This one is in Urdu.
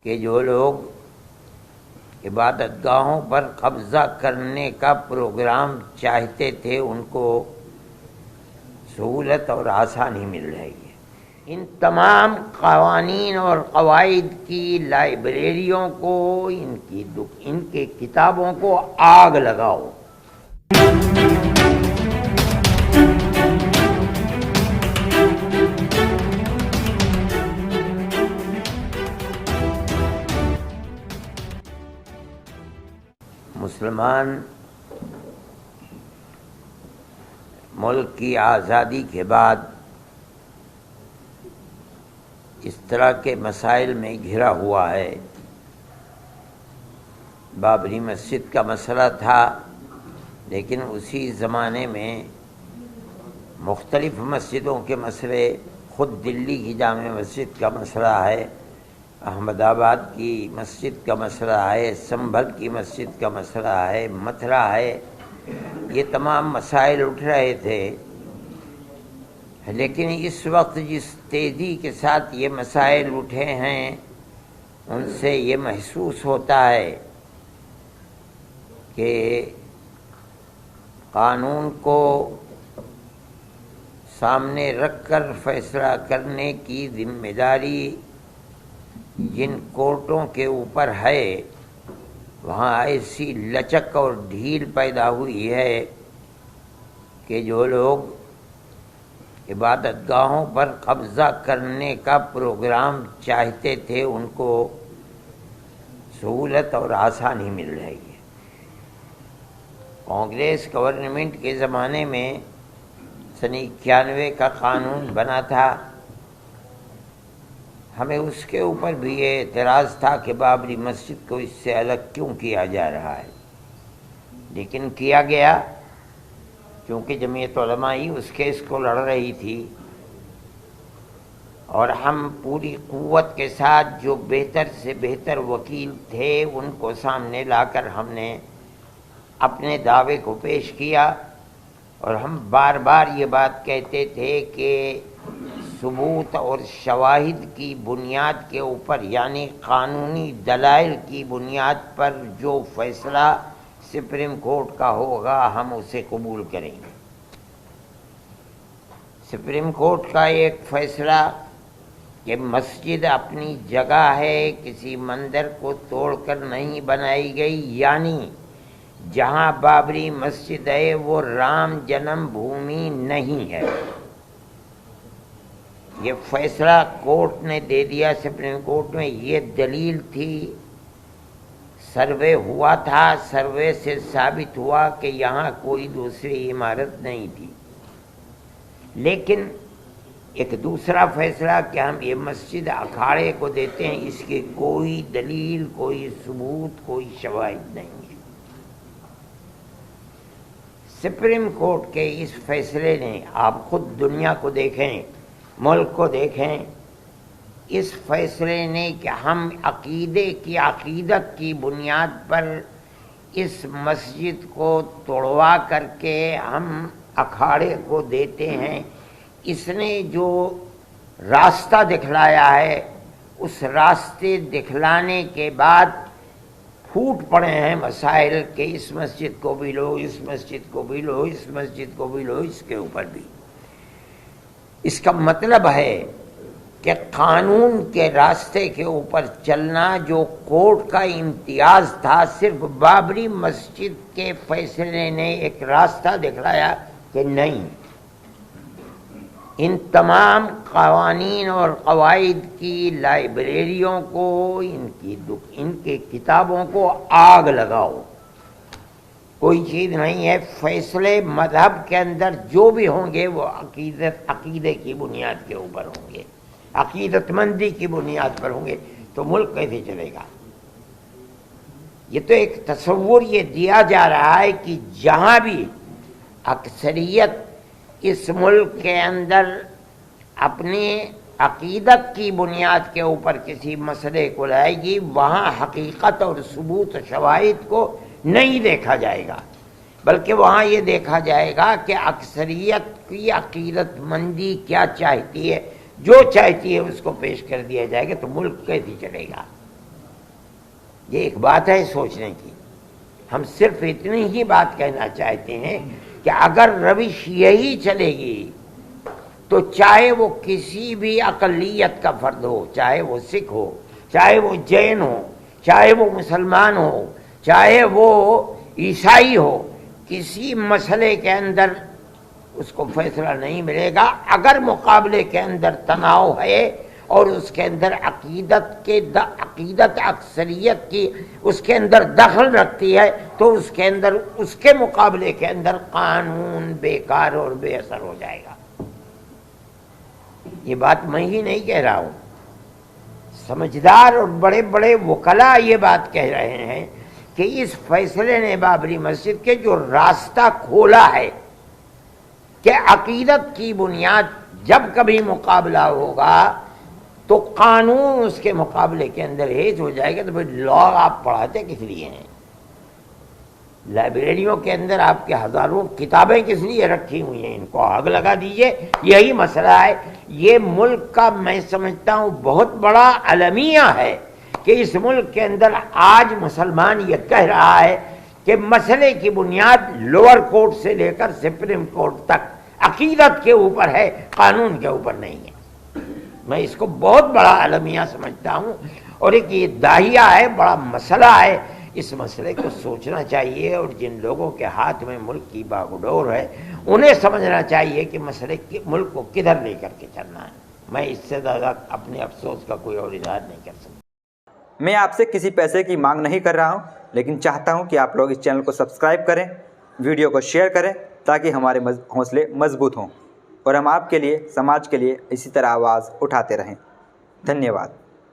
کہ جو لوگ عبادت گاہوں پر قبضہ کرنے کا پروگرام چاہتے تھے ان کو سہولت اور آسانی مل رہی ہے۔ ان تمام قوانین اور قواعد کی لائبریریوں کو، ان کے کتابوں کو آگ لگاؤ۔ مسلمان ملک کی آزادی کے بعد اس طرح کے مسائل میں گھرا ہوا ہے۔ بابری مسجد کا مسئلہ تھا، لیکن اسی زمانے میں مختلف مسجدوں کے مسئلے، خود دلی کی جامع مسجد کا مسئلہ ہے، احمد آباد کی مسجد کا مسئلہ ہے، سنبھل کی مسجد کا مسئلہ ہے، متھرا ہے، یہ تمام مسائل اٹھ رہے تھے۔ لیکن اس وقت جس تیزی کے ساتھ یہ مسائل اٹھے ہیں، ان سے یہ محسوس ہوتا ہے کہ قانون کو سامنے رکھ کر فیصلہ کرنے کی ذمہ داری جن کورٹوں کے اوپر ہے، وہاں ایسی لچک اور ڈھیل پیدا ہوئی ہے کہ جو لوگ عبادت گاہوں پر قبضہ کرنے کا پروگرام چاہتے تھے ان کو سہولت اور آسانی مل رہی ہے۔ کانگریس گورنمنٹ کے زمانے میں سن 91 کا قانون بنا تھا، ہمیں اس کے اوپر بھی یہ اعتراض تھا کہ بابری مسجد کو اس سے الگ کیوں کیا جا رہا ہے، لیکن کیا گیا کیونکہ جمعیت علماء ہی اس کیس کو لڑ رہی تھی، اور ہم پوری قوت کے ساتھ جو بہتر سے بہتر وکیل تھے ان کو سامنے لا کر ہم نے اپنے دعوے کو پیش کیا، اور ہم بار بار یہ بات کہتے تھے کہ ثبوت اور شواہد کی بنیاد کے اوپر، یعنی قانونی دلائل کی بنیاد پر جو فیصلہ سپریم کورٹ کا ہوگا ہم اسے قبول کریں گے۔ سپریم کورٹ کا ایک فیصلہ کہ مسجد اپنی جگہ ہے، کسی مندر کو توڑ کر نہیں بنائی گئی، یعنی جہاں بابری مسجد ہے وہ رام جنم بھومی نہیں ہے، یہ فیصلہ کورٹ نے دے دیا سپریم کورٹ میں۔ یہ دلیل تھی، سروے ہوا تھا، سروے سے ثابت ہوا کہ یہاں کوئی دوسری عمارت نہیں تھی۔ لیکن ایک دوسرا فیصلہ کہ ہم یہ مسجد اکھاڑے کو دیتے ہیں، اس کی کوئی دلیل، کوئی ثبوت، کوئی شواہد نہیں ہے۔ سپریم کورٹ کے اس فیصلے نے، آپ خود دنیا کو دیکھیں، ملک کو دیکھیں، اس فیصلے نے کہ ہم عقیدت کی بنیاد پر اس مسجد کو توڑوا کر کے ہم اکھاڑے کو دیتے ہیں، اس نے جو راستہ دکھلایا ہے، اس راستے دکھلانے کے بعد پھوٹ پڑے ہیں مسائل کہ اس مسجد کو بھی لو، اس مسجد کو بھی لو، اس مسجد کو بھی لو، اس کے اوپر بھی۔ اس کا مطلب ہے کہ قانون کے راستے کے اوپر چلنا جو کورٹ کا امتیاز تھا، صرف بابری مسجد کے فیصلے نے ایک راستہ دکھلایا کہ نہیں، ان تمام قوانین اور قواعد کی لائبریریوں کو، ان کے کتابوں کو آگ لگاؤ۔ کوئی چیز نہیں ہے، فیصلے مذہب کے اندر جو بھی ہوں گے وہ عقیدے کی بنیاد کے اوپر ہوں گے، عقیدت مندی کی بنیاد پر ہوں گے، تو ملک کیسے چلے گا؟ یہ تو ایک تصور یہ دیا جا رہا ہے کہ جہاں بھی اکثریت اس ملک کے اندر اپنی عقیدت کی بنیاد کے اوپر کسی مسئلے کو لائے گی، وہاں حقیقت اور ثبوت و شواہد کو نہیں دیکھا جائے گا، بلکہ وہاں یہ دیکھا جائے گا کہ اکثریت کی عقیدت مندی کیا چاہتی ہے، جو چاہتی ہے اس کو پیش کر دیا جائے گا، تو ملک کیسے چلے گا؟ یہ ایک بات ہے سوچنے کی. ہم صرف اتنی ہی بات کہنا چاہتے ہیں کہ اگر روش یہی چلے گی تو چاہے وہ کسی بھی اقلیت کا فرد ہو، چاہے وہ سکھ ہو، چاہے وہ جین ہو، چاہے وہ مسلمان ہو، چاہے وہ عیسائی ہو، کسی مسئلے کے اندر اس کو فیصلہ نہیں ملے گا. اگر مقابلے کے اندر تناؤ ہے اور اس کے اندر عقیدت اکثریت کی اس کے اندر دخل رکھتی ہے تو اس کے اندر اس کے مقابلے کے اندر قانون بیکار اور بے اثر ہو جائے گا. یہ بات میں ہی نہیں کہہ رہا ہوں، سمجھدار اور بڑے بڑے وکلاء یہ بات کہہ رہے ہیں کہ اس فیصلے نے بابری مسجد کے جو راستہ کھولا ہے کہ عقیدت کی بنیاد جب کبھی مقابلہ ہوگا تو قانون اس کے مقابلے کے اندر ہیج ہو جائے گا. تو پھر لا آپ پڑھاتے کس لیے ہیں؟ لائبریریوں کے اندر آپ کے ہزاروں کتابیں کس لیے رکھی ہوئی ہیں؟ ان کو آگ لگا دیجئے. یہی مسئلہ ہے. یہ ملک کا میں سمجھتا ہوں بہت بڑا المیہ ہے کہ اس ملک کے اندر آج مسلمان یہ کہہ رہا ہے کہ مسئلے کی بنیاد لوور کورٹ سے لے کر سپریم کورٹ تک عقیدت کے اوپر ہے، قانون کے اوپر نہیں ہے. میں اس کو بہت بڑا المیہ سمجھتا ہوں اور ایک یہ داہیہ ہے، بڑا مسئلہ ہے. اس مسئلے کو سوچنا چاہیے اور جن لوگوں کے ہاتھ میں ملک کی باغڈور ہے انہیں سمجھنا چاہیے کہ مسئلے ملک کو کدھر لے کر کے چلنا ہے. میں اس سے زیادہ اپنے افسوس کا کوئی اور اظہار نہیں کر سکتا. میں آپ سے کسی پیسے کی مانگ نہیں کر رہا ہوں، لیکن چاہتا ہوں کہ آپ لوگ اس چینل کو سبسکرائب کریں، ویڈیو کو شیئر کریں تاکہ ہمارے حوصلے مضبوط ہوں اور ہم آپ کے لیے، سماج کے لیے اسی طرح آواز اٹھاتے رہیں. دھنیہ واد.